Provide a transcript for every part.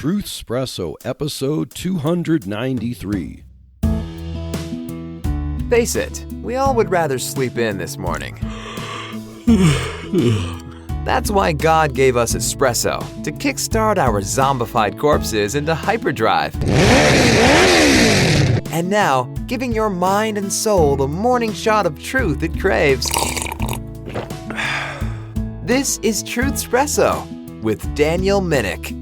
Truth Espresso, episode 293. Face it, we all would rather sleep in this morning. That's why God gave us espresso, to kickstart our zombified corpses into hyperdrive. And now, giving your mind and soul the morning shot of truth it craves. This is Truth Espresso with Daniel Minnick.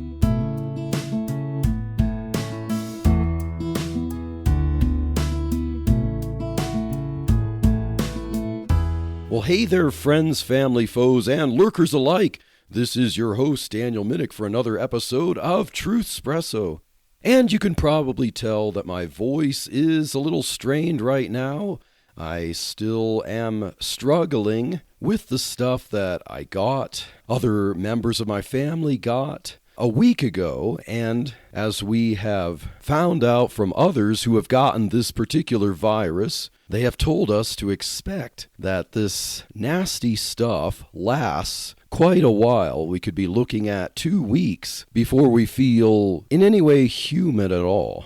Well, hey there, friends, family, foes, and lurkers alike. This is your host, Daniel Minnick, for another episode of Truth Espresso. And you can probably tell that my voice is a little strained right now. I still am struggling with the stuff that I got, other members of my family got a week ago, and as we have found out from others who have gotten this particular virus, they have told us to expect that this nasty stuff lasts quite a while. We could be looking at 2 weeks before we feel in any way human at all.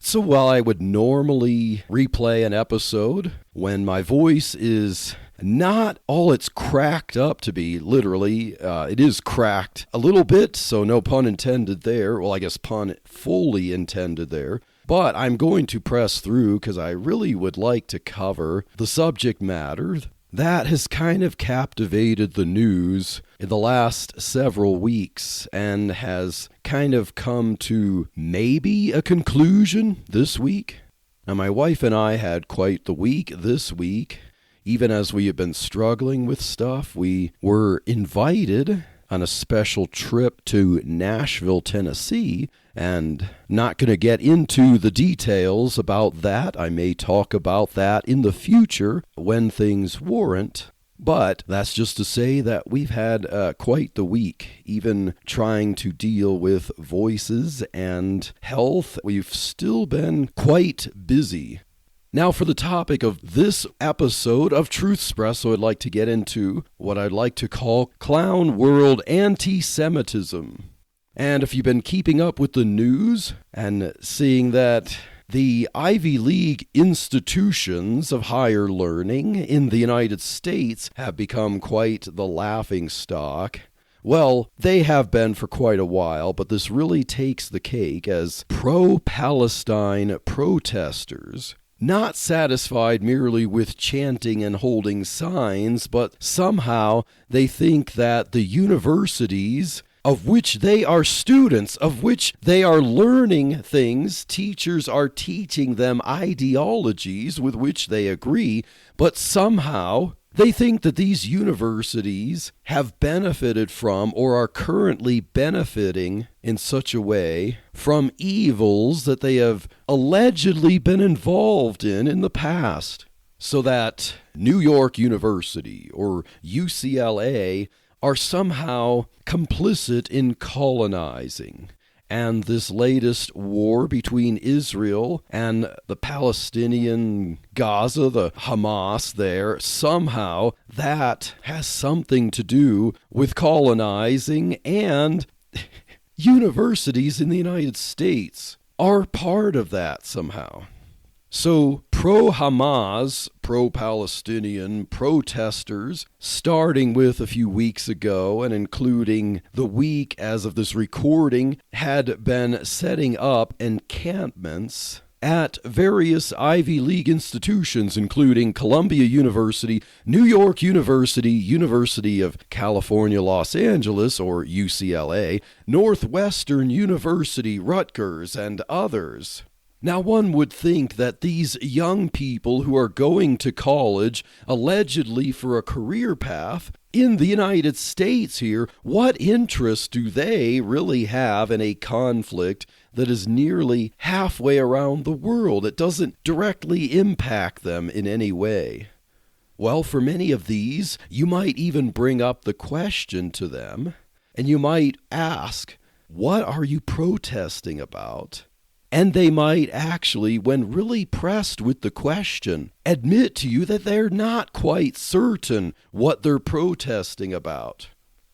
So while I would normally replay an episode when my voice is not all it's cracked up to be, literally, it is cracked a little bit, so no pun intended there. Well, I guess pun fully intended there. But I'm going to press through because I really would like to cover the subject matter that has kind of captivated the news in the last several weeks and has kind of come to maybe a conclusion this week. Now, my wife and I had quite the week this week. Even as we have been struggling with stuff, we were invited on a special trip to Nashville, Tennessee, and not going to get into the details about that. I may talk about that in the future when things warrant. But that's just to say that we've had quite the week, even trying to deal with voices and health. We've still been quite busy. Now, for the topic of this episode of Truth Espresso, I'd like to get into what I'd like to call clown world antisemitism. And if you've been keeping up with the news and seeing that the Ivy League institutions of higher learning in the United States have become quite the laughingstock, well, they have been for quite a while, but this really takes the cake as pro-Palestine protesters, not satisfied merely with chanting and holding signs, but somehow they think that the universities of which they are students, of which they are learning things, teachers are teaching them ideologies with which they agree, but somehow they think that these universities have benefited from or are currently benefiting in such a way from evils that they have allegedly been involved in the past. So that New York University or UCLA are somehow complicit in colonizing. And this latest war between Israel and the Palestinian Gaza, the Hamas there, somehow that has something to do with colonizing, and universities in the United States are part of that somehow. So pro-Hamas, pro-Palestinian protesters, starting with a few weeks ago and including the week as of this recording, had been setting up encampments at various Ivy League institutions, including Columbia University, New York University, University of California, Los Angeles, or UCLA, Northwestern University, Rutgers, and others. Now, one would think that these young people who are going to college, allegedly for a career path, in the United States here, what interest do they really have in a conflict that is nearly halfway around the world? It doesn't directly impact them in any way. Well, for many of these, you might even bring up the question to them, and you might ask, what are you protesting about? And they might actually, when really pressed with the question, admit to you that they're not quite certain what they're protesting about.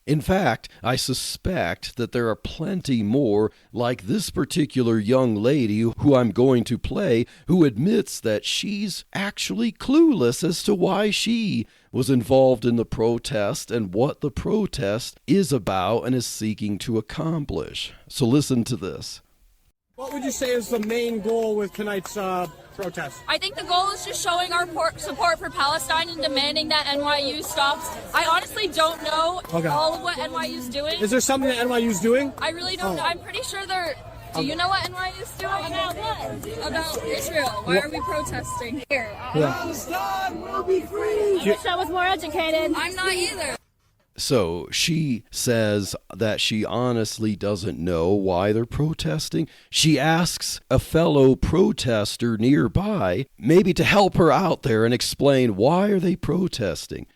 In fact, I suspect that there are plenty more like this particular young lady who I'm going to play, who admits that she's actually clueless as to why she was involved in the protest and what the protest is about and is seeking to accomplish. So listen to this. What would you say is the main goal with tonight's protest? I think the goal is just showing our support for Palestine and demanding that NYU stops. I honestly don't know all of what NYU's doing. Is there something that NYU's doing? I really don't know. I'm pretty sure they're... Do you know what NYU's doing? About what? About Israel. Why are we protesting here? Palestine will be free! I wish I was more educated. I'm not either. So she says that she honestly doesn't know why they're protesting. She asks a fellow protester nearby maybe to help her out there and explain why are they protesting.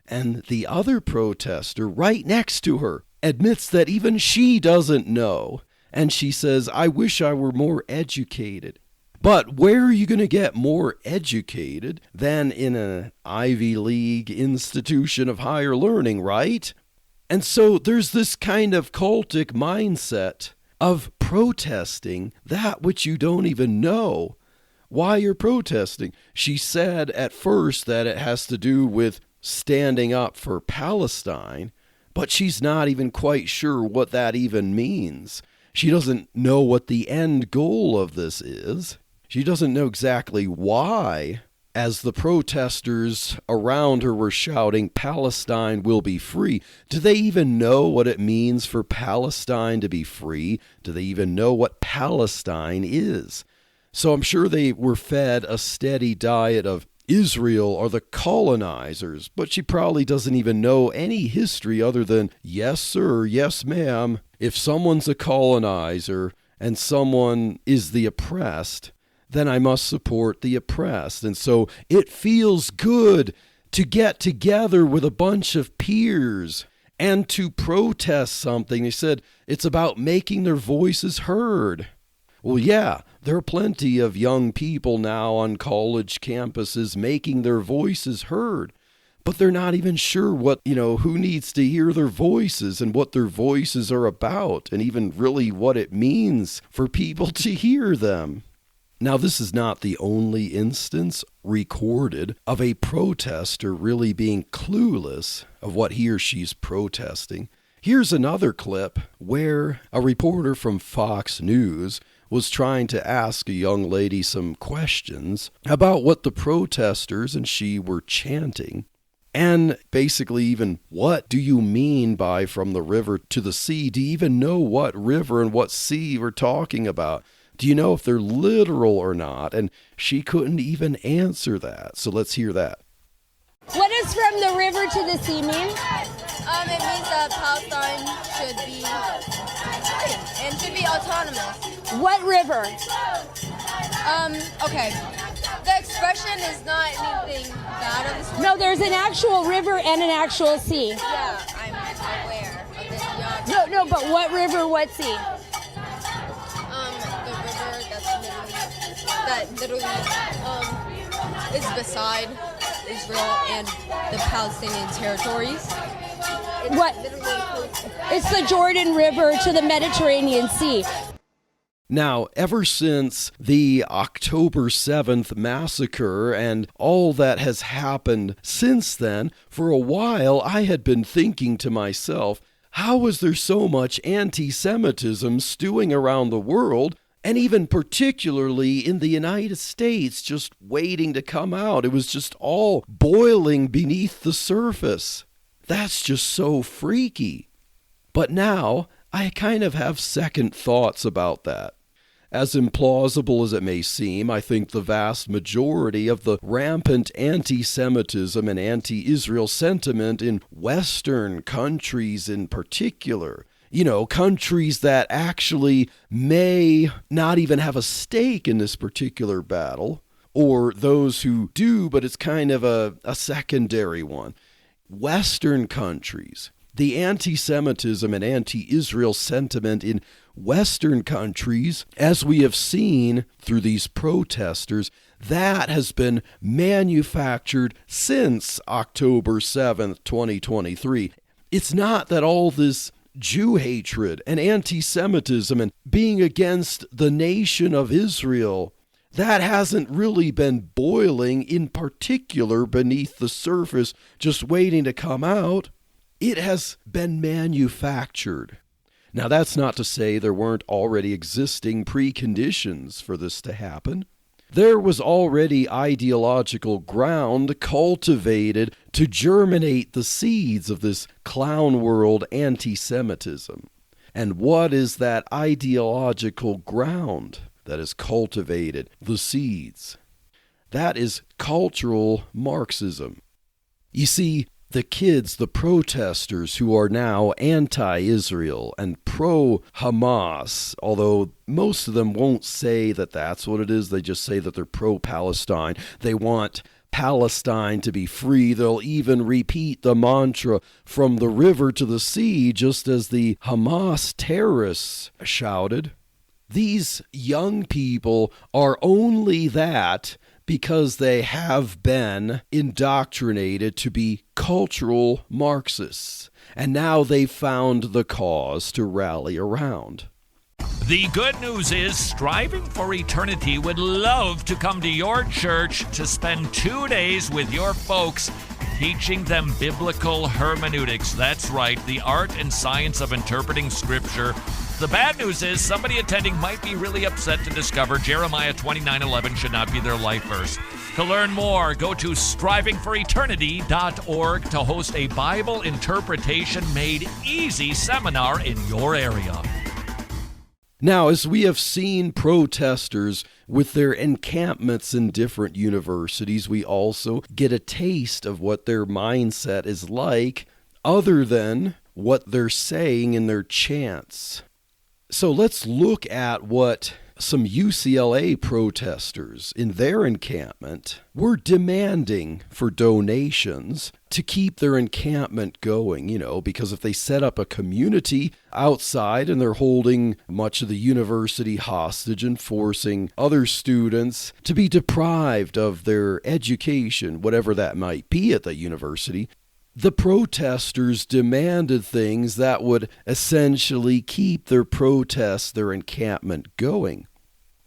And the other protester right next to her admits that even she doesn't know. And she says, I wish I were more educated. But where are you going to get more educated than in an Ivy League institution of higher learning, right? And so there's this kind of cultic mindset of protesting that which you don't even know why you're protesting. She said at first that it has to do with standing up for Palestine, but she's not even quite sure what that even means. She doesn't know what the end goal of this is. She doesn't know exactly why, as the protesters around her were shouting, Palestine will be free. Do they even know what it means for Palestine to be free? Do they even know what Palestine is? So I'm sure they were fed a steady diet of Israel or the colonizers, but she probably doesn't even know any history other than, yes, sir, yes, ma'am. If someone's a colonizer and someone is the oppressed, then I must support the oppressed. And so it feels good to get together with a bunch of peers and to protest something. They said it's about making their voices heard. Well, yeah, there are plenty of young people now on college campuses making their voices heard, but they're not even sure what, who needs to hear their voices and what their voices are about, and even really what it means for people to hear them. Now, this is not the only instance recorded of a protester really being clueless of what he or she's protesting. Here's another clip where a reporter from Fox News was trying to ask a young lady some questions about what the protesters and she were chanting. And basically even, what do you mean by from the river to the sea? Do you even know what river and what sea we're talking about? Do you know if they're literal or not? And she couldn't even answer that. So let's hear that. What does from the river to the sea mean? It means that Palestine should be free and should be autonomous. What river? Okay. The expression is not anything bad of this. No, there's an actual river and an actual sea. Yeah, I'm aware of this. Yeah. No, but what river, what sea? The river that literally is beside Israel and the Palestinian territories. It's the Jordan River to the Mediterranean Sea. Now, ever since the October 7th massacre and all that has happened since then, for a while I had been thinking to myself, how is there so much anti-Semitism stewing around the world, and even particularly in the United States, just waiting to come out? It was just all boiling beneath the surface. That's just so freaky. But now, I kind of have second thoughts about that. As implausible as it may seem, I think the vast majority of the rampant anti-Semitism and anti-Israel sentiment in Western countries in particular, countries that actually may not even have a stake in this particular battle, or those who do, but it's kind of a secondary one. Western countries, the anti-Semitism and anti-Israel sentiment in Western countries, as we have seen through these protesters, that has been manufactured since October 7th, 2023. It's not that all this Jew hatred and anti-Semitism and being against the nation of Israel, that hasn't really been boiling in particular beneath the surface, just waiting to come out. It has been manufactured. Now, that's not to say there weren't already existing preconditions for this to happen. There was already ideological ground cultivated to germinate the seeds of this clown world anti-Semitism. And what is that ideological ground that has cultivated the seeds? That is cultural Marxism. You see, the kids, the protesters who are now anti-Israel and pro-Hamas, although most of them won't say that that's what it is, they just say that they're pro-Palestine. They want Palestine to be free. They'll even repeat the mantra from the river to the sea, just as the Hamas terrorists shouted. These young people are only that because they have been indoctrinated to be cultural Marxists, and now they've found the cause to rally around. The good news is Striving for Eternity would love to come to your church to spend 2 days with your folks teaching them biblical hermeneutics. That's right, the art and science of interpreting Scripture. The bad news is somebody attending might be really upset to discover Jeremiah 29:11 should not be their life verse. To learn more, go to strivingforeternity.org to host a Bible interpretation made easy seminar in your area. Now, as we have seen protesters with their encampments in different universities, we also get a taste of what their mindset is like, other than what they're saying in their chants. So let's look at what some UCLA protesters in their encampment were demanding for donations to keep their encampment going, because if they set up a community outside and they're holding much of the university hostage and forcing other students to be deprived of their education, whatever that might be at the university, the protesters demanded things that would essentially keep their protest, their encampment going.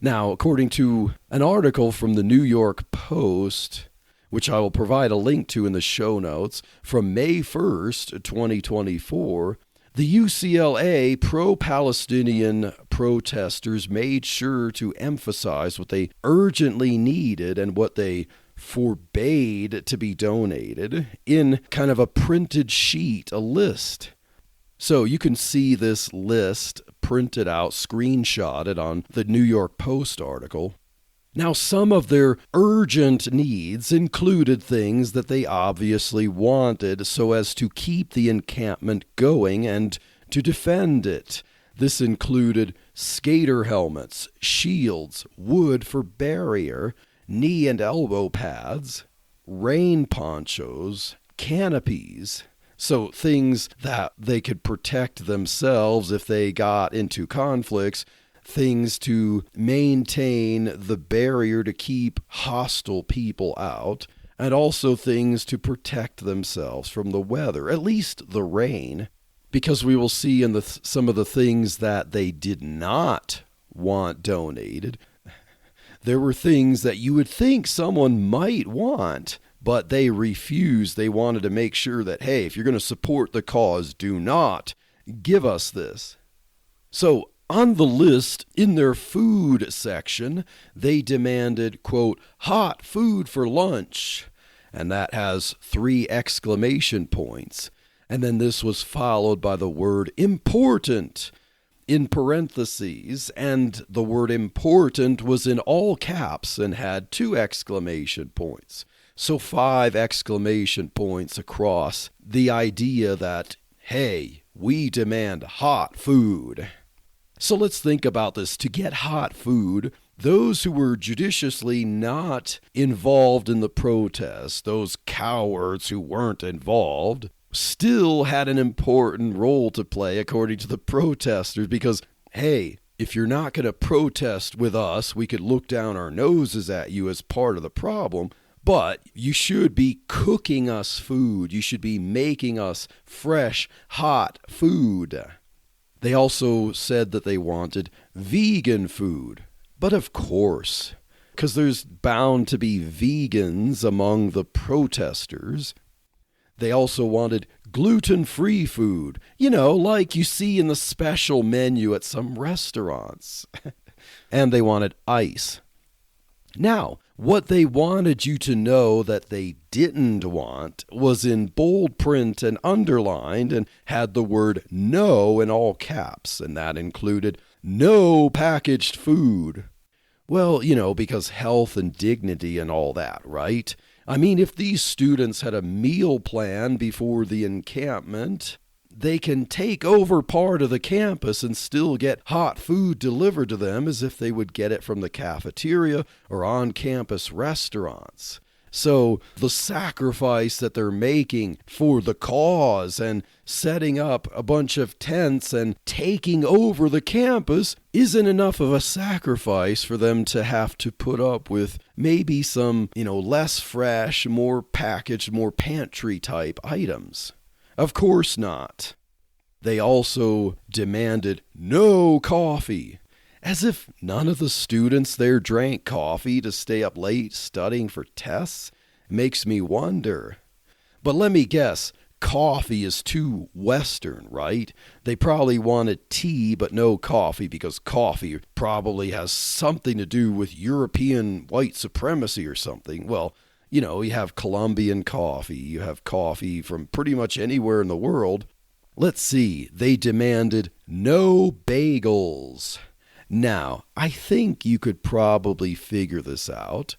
Now, according to an article from the New York Post, which I will provide a link to in the show notes, from May 1st, 2024, the UCLA pro-Palestinian protesters made sure to emphasize what they urgently needed and what they forbade to be donated in kind of a printed sheet, a list. So you can see this list printed out, screenshotted on the New York Post article. Now, some of their urgent needs included things that they obviously wanted so as to keep the encampment going and to defend it. This included skater helmets, shields, wood for barrier, knee and elbow pads, rain ponchos, canopies, so things that they could protect themselves if they got into conflicts, things to maintain the barrier to keep hostile people out, and also things to protect themselves from the weather, at least the rain, because we will see in some of the things that they did not want donated, there were things that you would think someone might want, but they refused. They wanted to make sure that, hey, if you're going to support the cause, do not give us this. So on the list, in their food section, they demanded, quote, hot food for lunch. And that has 3 exclamation points. And then this was followed by the word important in parentheses, and the word important was in all caps and had 2 exclamation points. So 5 exclamation points across the idea that, hey, we demand hot food. So let's think about this. To get hot food, those who were judiciously not involved in the protest, those cowards who weren't involved, still had an important role to play according to the protesters because, hey, if you're not going to protest with us, we could look down our noses at you as part of the problem, But you should be cooking us food. You should be making us fresh, hot food. They also said that they wanted vegan food. But of course, because there's bound to be vegans among the protesters. They also wanted gluten-free food, like you see in the special menu at some restaurants. And they wanted ice. Now, what they wanted you to know that they didn't want was in bold print and underlined and had the word no in all caps, and that included no packaged food. Well, because health and dignity and all that, right? I mean, if these students had a meal plan before the encampment, they can take over part of the campus and still get hot food delivered to them as if they would get it from the cafeteria or on-campus restaurants. So the sacrifice that they're making for the cause and setting up a bunch of tents and taking over the campus isn't enough of a sacrifice for them to have to put up with maybe some, less fresh, more packaged, more pantry type items. Of course not. They also demanded no coffee. As if none of the students there drank coffee to stay up late studying for tests makes me wonder. But let me guess, coffee is too Western, right? They probably wanted tea but no coffee because coffee probably has something to do with European white supremacy or something. Well, you have Colombian coffee, you have coffee from pretty much anywhere in the world. Let's see, they demanded no bagels. Now, I think you could probably figure this out.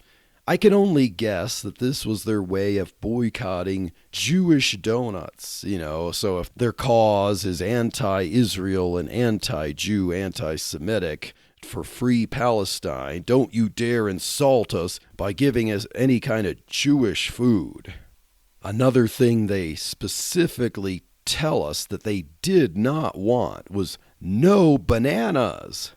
I can only guess that this was their way of boycotting Jewish donuts, so if their cause is anti-Israel and anti-Jew, anti-Semitic for free Palestine, don't you dare insult us by giving us any kind of Jewish food. Another thing they specifically tell us that they did not want was no bananas.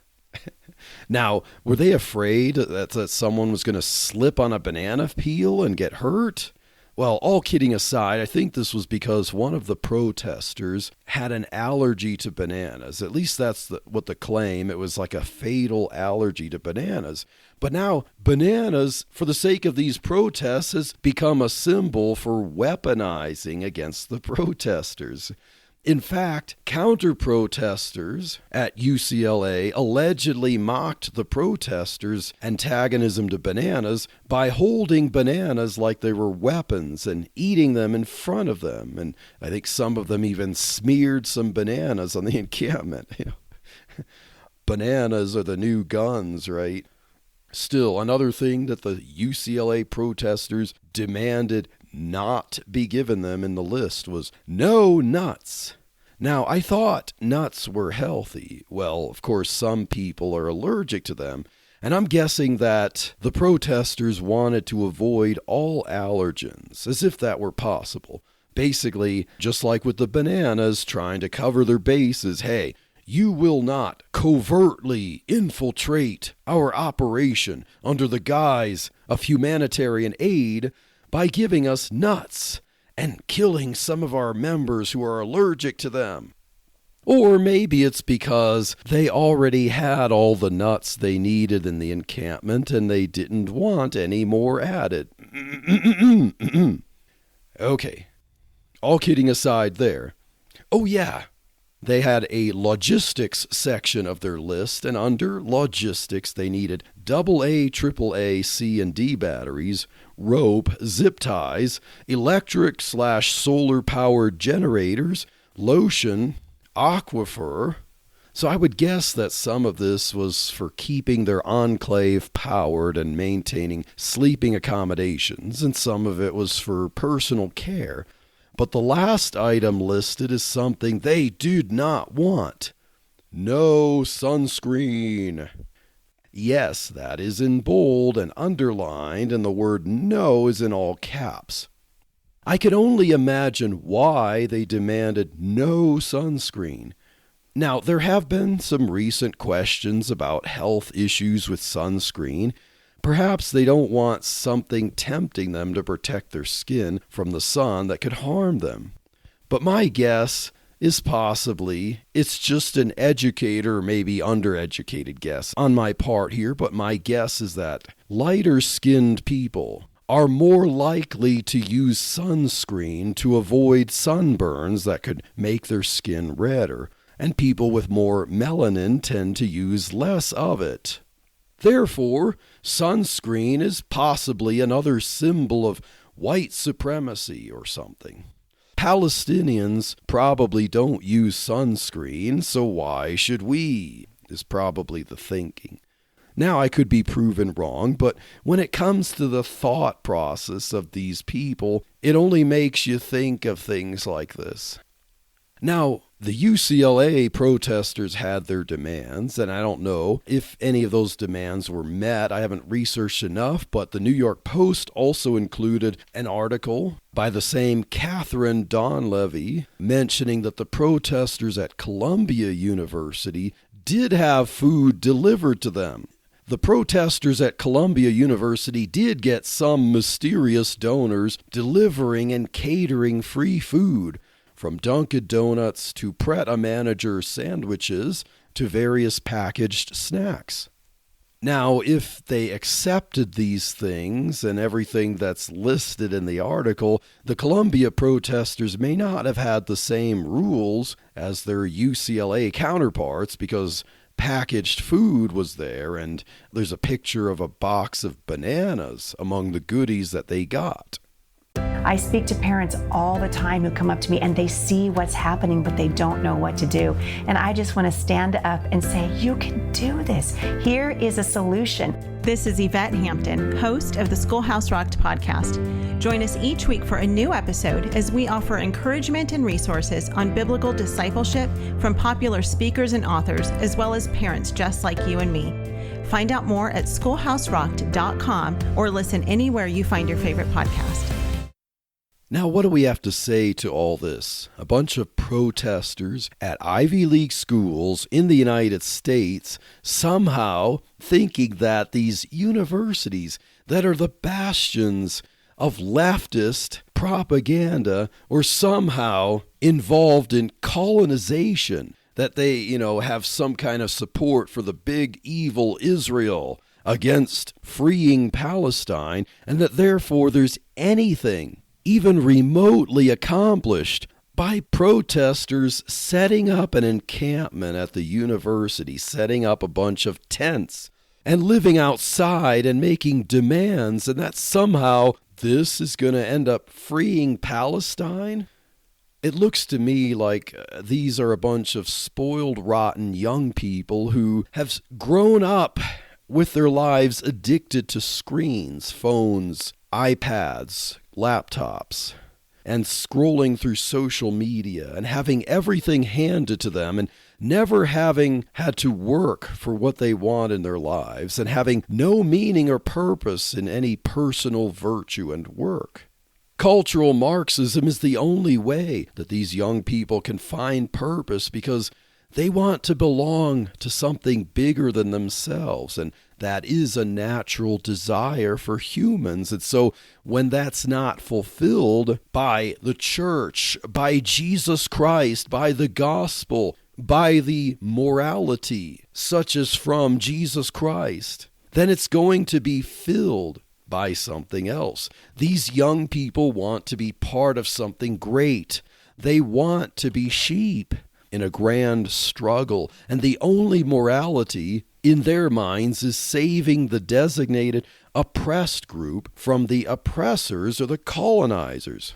Now, were they afraid that someone was going to slip on a banana peel and get hurt? Well, all kidding aside, I think this was because one of the protesters had an allergy to bananas. At least that's what the claim. It was like a fatal allergy to bananas. But now, bananas, for the sake of these protests, has become a symbol for weaponizing against the protesters. In fact, counter-protesters at UCLA allegedly mocked the protesters' antagonism to bananas by holding bananas like they were weapons and eating them in front of them. And I think some of them even smeared some bananas on the encampment. Bananas are the new guns, right? Still, another thing that the UCLA protesters demanded not be given them in the list was no nuts. Now, I thought nuts were healthy. Well, of course, some people are allergic to them, and I'm guessing that the protesters wanted to avoid all allergens, as if that were possible. Basically, just like with the bananas trying to cover their bases, hey, you will not covertly infiltrate our operation under the guise of humanitarian aid by giving us nuts and killing some of our members who are allergic to them. Or maybe it's because they already had all the nuts they needed in the encampment and they didn't want any more added. Okay, all kidding aside there. Oh yeah, they had a logistics section of their list, and under logistics they needed AA, AAA, C, and D batteries, rope, zip ties, electric/solar-powered generators, lotion, aquifer. So I would guess that some of this was for keeping their enclave powered and maintaining sleeping accommodations, and some of it was for personal care. But the last item listed is something they did not want. No sunscreen. Yes, that is in bold and underlined, and the word no is in all caps. I can only imagine why they demanded no sunscreen. Now, there have been some recent questions about health issues with sunscreen, Perhaps they don't want something tempting them to protect their skin from the sun that could harm them. But my guess is possibly it's just an educated or maybe undereducated guess on my part here, but my guess is that lighter-skinned people are more likely to use sunscreen to avoid sunburns that could make their skin redder, and people with more melanin tend to use less of it. Therefore, sunscreen is possibly another symbol of white supremacy or something. Palestinians probably don't use sunscreen, so why should we? Is probably the thinking. Now, I could be proven wrong, but when it comes to the thought process of these people, it only makes you think of things like this. Now, the UCLA protesters had their demands, and I don't know if any of those demands were met. I haven't researched enough, but the New York Post also included an article by the same Catherine Donlevy mentioning that the protesters at Columbia University did have food delivered to them. The protesters at Columbia University did get some mysterious donors delivering and catering free food, from Dunkin' Donuts to Pret-A-Manager sandwiches to various packaged snacks. Now, if they accepted these things and everything that's listed in the article, the Columbia protesters may not have had the same rules as their UCLA counterparts because packaged food was there and there's a picture of a box of bananas among the goodies that they got. I speak to parents all the time who come up to me and they see what's happening, but they don't know what to do. And I just want to stand up and say, you can do this. Here is a solution. This is Yvette Hampton, host of the Schoolhouse Rocked podcast. Join us each week for a new episode as we offer encouragement and resources on biblical discipleship from popular speakers and authors, as well as parents just like you and me. Find out more at schoolhouserocked.com or listen anywhere you find your favorite podcast. Now, what do we have to say to all this? A bunch of protesters at Ivy League schools in the United States somehow thinking that these universities that are the bastions of leftist propaganda or somehow involved in colonization, that they, have some kind of support for the big evil Israel against freeing Palestine, and that therefore there's anything even remotely accomplished by protesters setting up an encampment at the university, setting up a bunch of tents and living outside and making demands, and that somehow this is going to end up freeing Palestine? It looks to me like these are a bunch of spoiled, rotten young people who have grown up with their lives addicted to screens, phones, iPads, laptops, and scrolling through social media and having everything handed to them and never having had to work for what they want in their lives and having no meaning or purpose in any personal virtue and work. Cultural Marxism is the only way that these young people can find purpose because they want to belong to something bigger than themselves, and that is a natural desire for humans. And so when that's not fulfilled by the church, by Jesus Christ, by the gospel, by the morality such as from Jesus Christ, then it's going to be filled by something else. These young people want to be part of something great. They want to be sheep in a grand struggle, and the only morality in their minds is saving the designated oppressed group from the oppressors or the colonizers.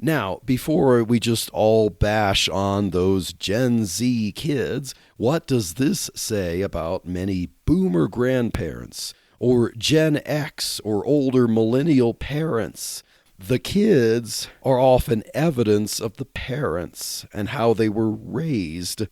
Now, before we just all bash on those Gen Z kids, what does this say about many boomer grandparents or Gen X or older millennial parents? The kids are often evidence of the parents and how they were raised.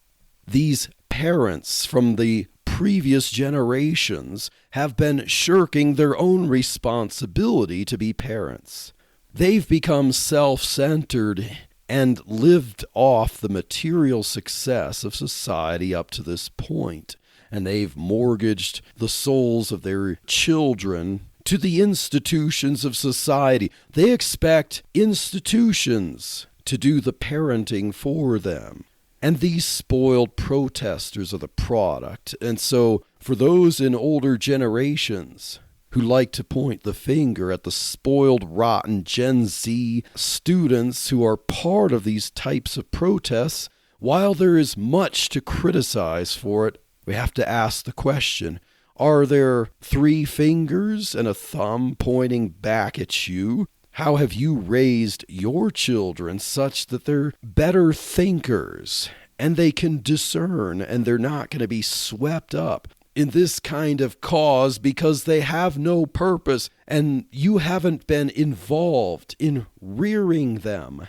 These parents from the previous generations have been shirking their own responsibility to be parents. They've become self-centered and lived off the material success of society up to this point. and they've mortgaged the souls of their children to the institutions of society. They expect institutions to do the parenting for them. And these spoiled protesters are the product. And so for those in older generations who like to point the finger at the spoiled, rotten Gen Z students who are part of these types of protests, while there is much to criticize for it, we have to ask the question, are there 3 fingers and a thumb pointing back at you? How have you raised your children such that they're better thinkers and they can discern and they're not going to be swept up in this kind of cause because they have no purpose and you haven't been involved in rearing them?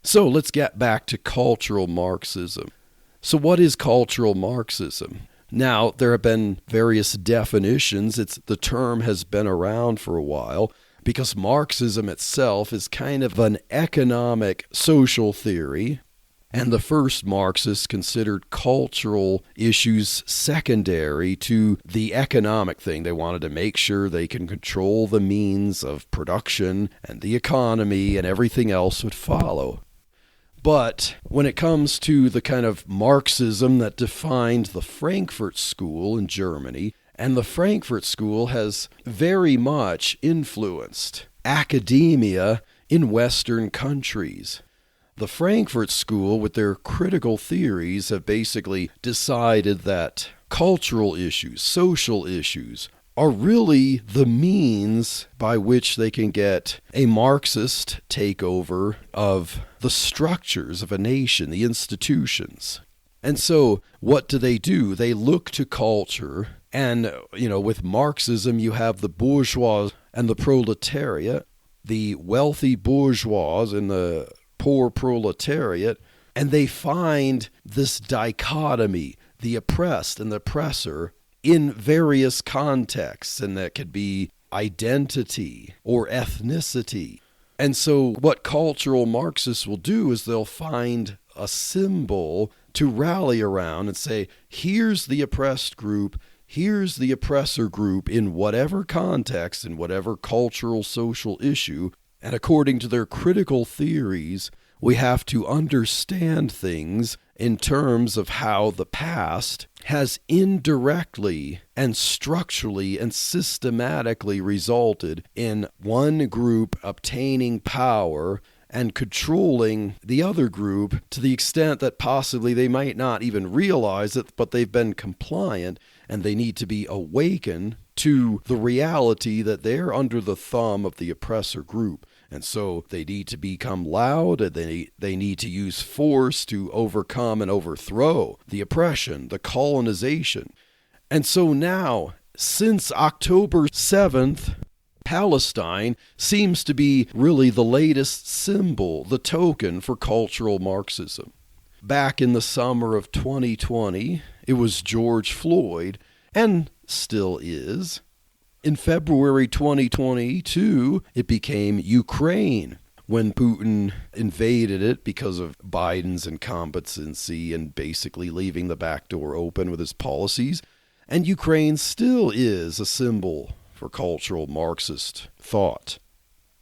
So let's get back to cultural Marxism. So what is cultural Marxism? Now, there have been various definitions. The term has been around for a while because Marxism itself is kind of an economic social theory. And the first Marxists considered cultural issues secondary to the economic thing. They wanted to make sure they can control the means of production and the economy, and everything else would follow. But when it comes to the kind of Marxism that defined the Frankfurt School in Germany, and the Frankfurt School has very much influenced academia in Western countries. The Frankfurt School, with their critical theories, have basically decided that cultural issues, social issues, are really the means by which they can get a Marxist takeover of the structures of a nation, the institutions. And so what do? They look to culture, and, with Marxism, you have the bourgeois and the proletariat, the wealthy bourgeois and the poor proletariat, and they find this dichotomy, the oppressed and the oppressor, in various contexts, and that could be identity or ethnicity. And so what cultural Marxists will do is they'll find a symbol to rally around and say, here's the oppressed group, here's the oppressor group in whatever context, in whatever cultural, social issue. And according to their critical theories, we have to understand things in terms of how the past has indirectly and structurally and systematically resulted in one group obtaining power and controlling the other group to the extent that possibly they might not even realize it, but they've been compliant and they need to be awakened to the reality that they're under the thumb of the oppressor group. And so they need to become loud, and they need to use force to overcome and overthrow the oppression, the colonization. And so now, since October 7th, Palestine seems to be really the latest symbol, the token for cultural Marxism. Back in the summer of 2020, it was George Floyd, and still is. In February 2022, it became Ukraine when Putin invaded it because of Biden's incompetency and basically leaving the back door open with his policies. And Ukraine still is a symbol for cultural Marxist thought.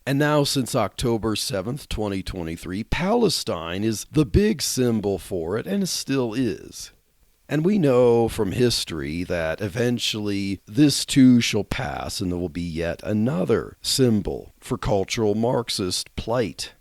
And now, since October 7th, 2023, Palestine is the big symbol for it, and it still is. And we know from history that eventually this too shall pass, and there will be yet another symbol for cultural Marxist plight.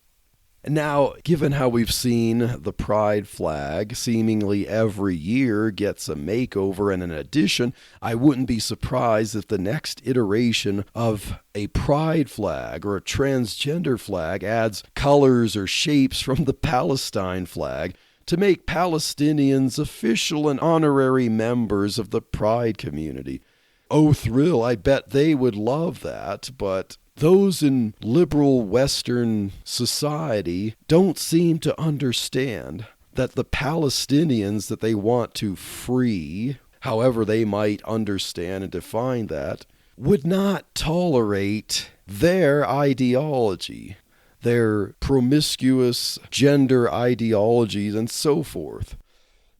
Now, given how we've seen the pride flag seemingly every year gets a makeover and an addition, I wouldn't be surprised if the next iteration of a pride flag or a transgender flag adds colors or shapes from the Palestine flag to make Palestinians official and honorary members of the pride community. Oh, thrill, I bet they would love that, but those in liberal Western society don't seem to understand that the Palestinians that they want to free, however they might understand and define that, would not tolerate their ideology, their promiscuous gender ideologies and so forth.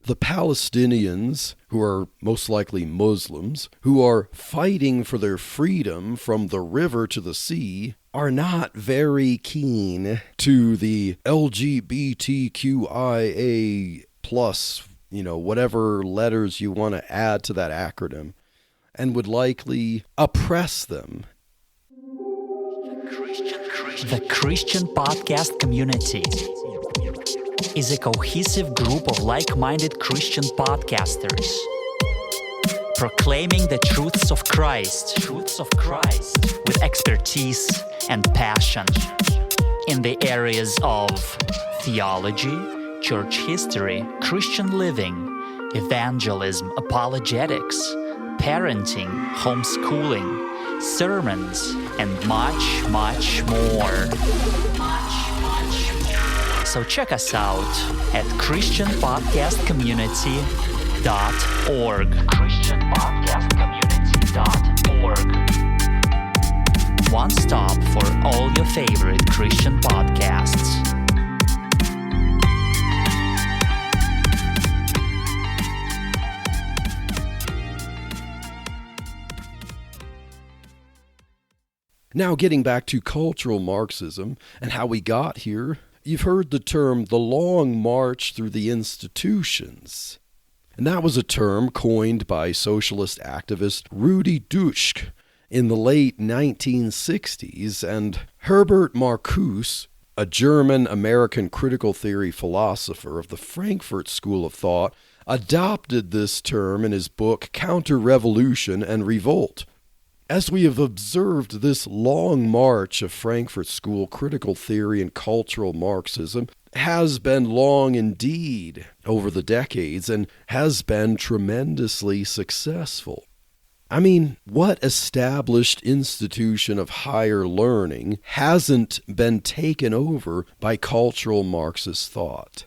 the Palestinians, who are most likely Muslims, who are fighting for their freedom from the river to the sea, are not very keen to the LGBTQIA plus, whatever letters you want to add to that acronym, and would likely oppress them. The Christian podcast community is a cohesive group of like-minded Christian podcasters proclaiming the truths of Christ with expertise and passion in the areas of theology, church history, Christian living, evangelism, apologetics, parenting, homeschooling, sermons, and much, much more. So check us out at christianpodcastcommunity.org. christianpodcastcommunity.org. One stop for all your favorite Christian podcasts. Now, getting back to cultural Marxism and how we got here, you've heard the term the long march through the institutions. And that was a term coined by socialist activist Rudi Dutschke in the late 1960s, and Herbert Marcuse, a German-American critical theory philosopher of the Frankfurt School of Thought, adopted this term in his book Counter-Revolution and Revolt. As we have observed this long march of Frankfurt School critical theory and cultural Marxism has been long indeed over the decades and has been tremendously successful. I mean, what established institution of higher learning hasn't been taken over by cultural Marxist thought?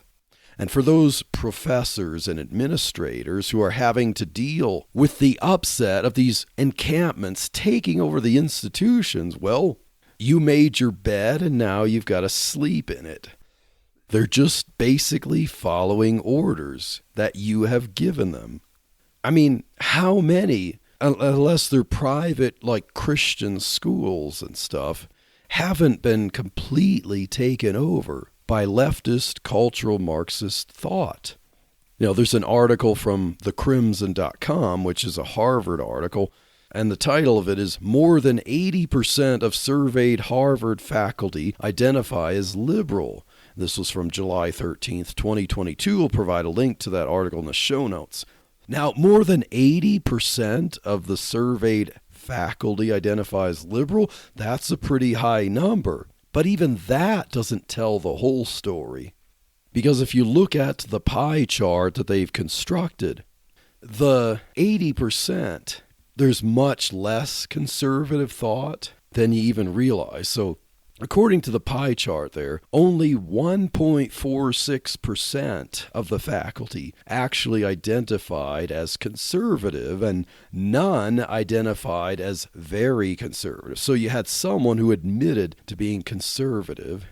And for those professors and administrators who are having to deal with the upset of these encampments taking over the institutions, well, you made your bed and now you've got to sleep in it. They're just basically following orders that you have given them. I mean, how many, unless they're private, like Christian schools and stuff, haven't been completely taken over by leftist cultural Marxist thought? There's an article from thecrimson.com, which is a Harvard article, and the title of it is "More than 80% of surveyed Harvard faculty identify as liberal." This was from July 13th, 2022. We'll provide a link to that article in the show notes. Now, more than 80% of the surveyed faculty identify as liberal. That's a pretty high number. But even that doesn't tell the whole story. Because if you look at the pie chart that they've constructed, the 80%, there's much less conservative thought than you even realize. So according to the pie chart there, only 1.46% of the faculty actually identified as conservative and none identified as very conservative. So you had someone who admitted to being conservative,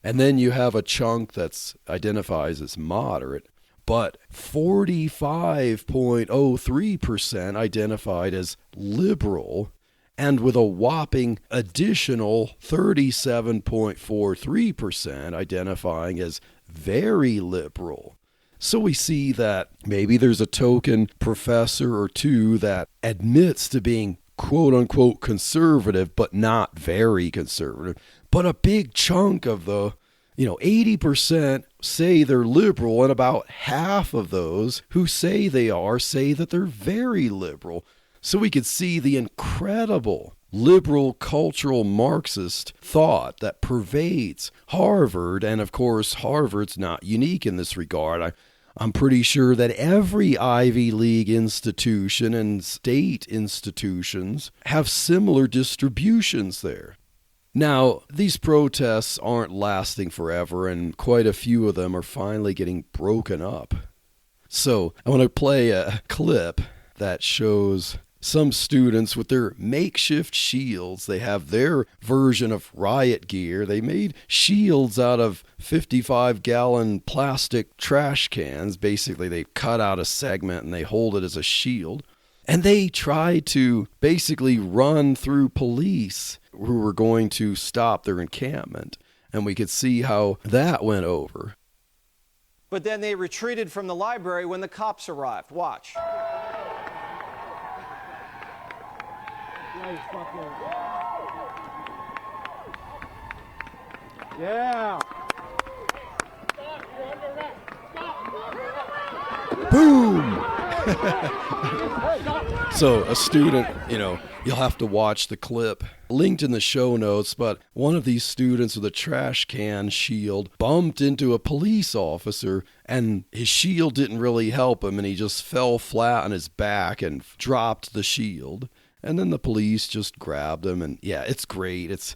and then you have a chunk that identifies as moderate, but 45.03% identified as liberal, and with a whopping additional 37.43% identifying as very liberal. So we see that maybe there's a token professor or two that admits to being quote-unquote conservative, but not very conservative. But a big chunk of the 80% say they're liberal, and about half of those who say they are say that they're very liberal. So we could see the incredible liberal cultural Marxist thought that pervades Harvard. And of course, Harvard's not unique in this regard. I'm pretty sure that every Ivy League institution and state institutions have similar distributions there. Now, these protests aren't lasting forever, and quite a few of them are finally getting broken up. So I want to play a clip that shows some students with their makeshift shields. They have their version of riot gear. They made shields out of 55-gallon plastic trash cans. Basically, they cut out a segment and they hold it as a shield. And they tried to basically run through police who were going to stop their encampment. And we could see how that went over. But then they retreated from the library when the cops arrived. Watch. Yeah. Boom! So a student, you'll have to watch the clip linked in the show notes, but one of these students with a trash can shield bumped into a police officer, and his shield didn't really help him, and he just fell flat on his back and dropped the shield. And then the police just grabbed him, and yeah, it's great. It's,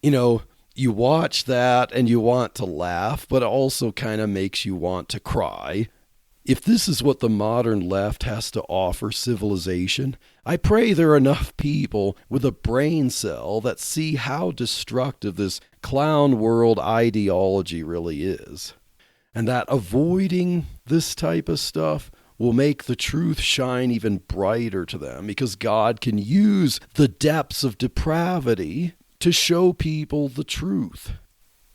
you watch that and you want to laugh, but it also kind of makes you want to cry. If this is what the modern left has to offer civilization, I pray there are enough people with a brain cell that see how destructive this clown world ideology really is, and that avoiding this type of stuff will make the truth shine even brighter to them, because God can use the depths of depravity to show people the truth.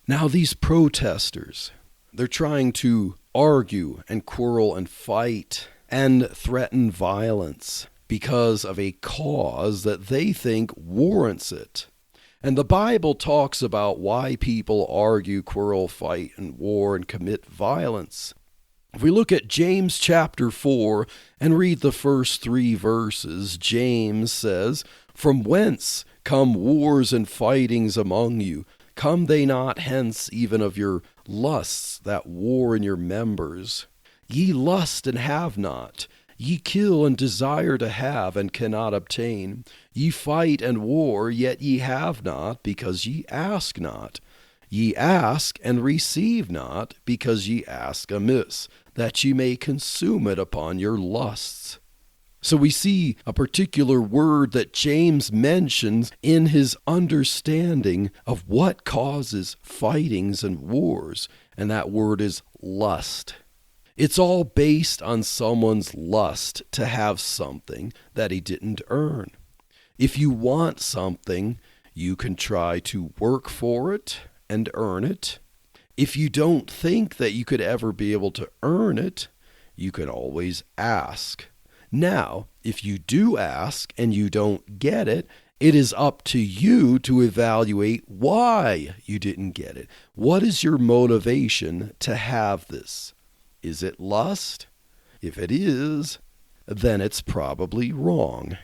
Now, these protesters, they're trying to argue and quarrel and fight and threaten violence because of a cause that they think warrants it. And the Bible talks about why people argue, quarrel, fight, and war and commit violence. If we look at James chapter 4 and read the first 3 verses, James says, "From whence come wars and fightings among you? Come they not hence even of your lusts that war in your members? Ye lust and have not. Ye kill and desire to have and cannot obtain. Ye fight and war, yet ye have not, because ye ask not. Ye ask and receive not, because ye ask amiss, that ye may consume it upon your lusts." So we see a particular word that James mentions in his understanding of what causes fightings and wars, and that word is lust. It's all based on someone's lust to have something that he didn't earn. If you want something, you can try to work for it and earn it. If you don't think that you could ever be able to earn it, you can always ask. Now, if you do ask and you don't get it, it is up to you to evaluate why you didn't get it. What is your motivation to have this? Is it lust? If it is, then it's probably wrong.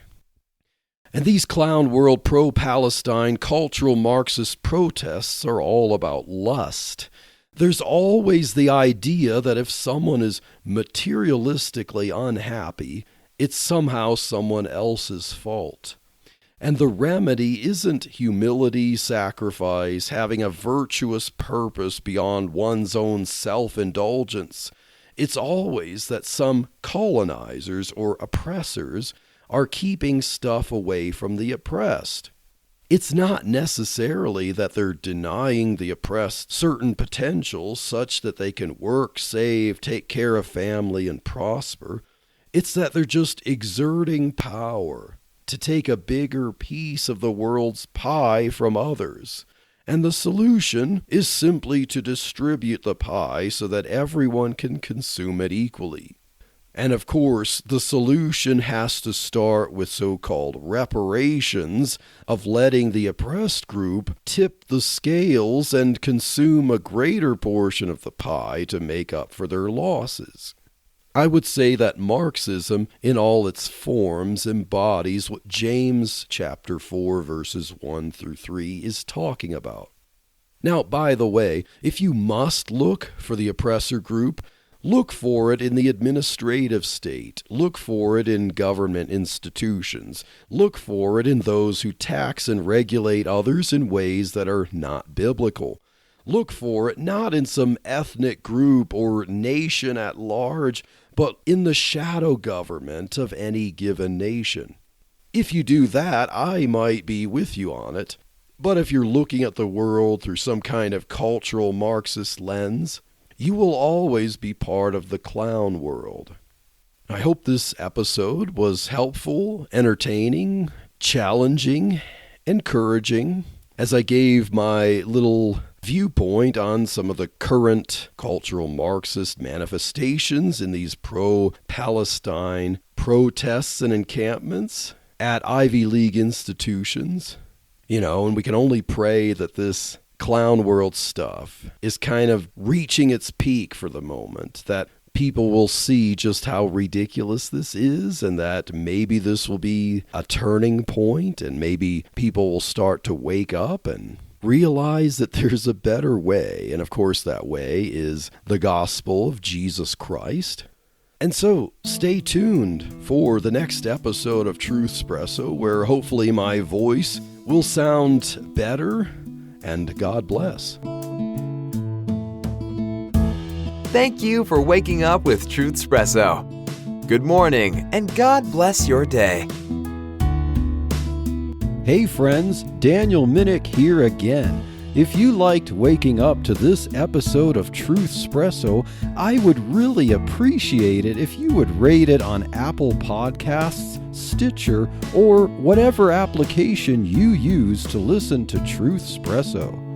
And these clown world pro-Palestine cultural Marxist protests are all about lust. There's always the idea that if someone is materialistically unhappy, it's somehow someone else's fault. And the remedy isn't humility, sacrifice, having a virtuous purpose beyond one's own self-indulgence. It's always that some colonizers or oppressors are keeping stuff away from the oppressed. It's not necessarily that they're denying the oppressed certain potentials such that they can work, save, take care of family, and prosper. It's that they're just exerting power to take a bigger piece of the world's pie from others. And the solution is simply to distribute the pie so that everyone can consume it equally. And of course, the solution has to start with so-called reparations of letting the oppressed group tip the scales and consume a greater portion of the pie to make up for their losses. I would say that Marxism, in all its forms, embodies what James chapter 4, verses 1 through 3 is talking about. Now, by the way, if you must look for the oppressor group, look for it in the administrative state. Look for it in government institutions. Look for it in those who tax and regulate others in ways that are not biblical. Look for it not in some ethnic group or nation at large, but in the shadow government of any given nation. If you do that, I might be with you on it. But if you're looking at the world through some kind of cultural Marxist lens, you will always be part of the clown world. I hope this episode was helpful, entertaining, challenging, encouraging, as I gave my little viewpoint on some of the current cultural Marxist manifestations in these pro-Palestine protests and encampments at Ivy League institutions. And we can only pray that this clown world stuff is kind of reaching its peak for the moment, that people will see just how ridiculous this is, and that maybe this will be a turning point, and maybe people will start to wake up and realize that there's a better way. And of course, that way is the gospel of Jesus Christ. And so stay tuned for the next episode of Truthspresso, where hopefully my voice will sound better, and God bless. Thank you for waking up with Truthspresso. Good morning, and God bless your day. Hey friends, Daniel Minnick here again. If you liked waking up to this episode of Truthspresso, I would really appreciate it if you would rate it on Apple Podcasts, Stitcher, or whatever application you use to listen to Truthspresso.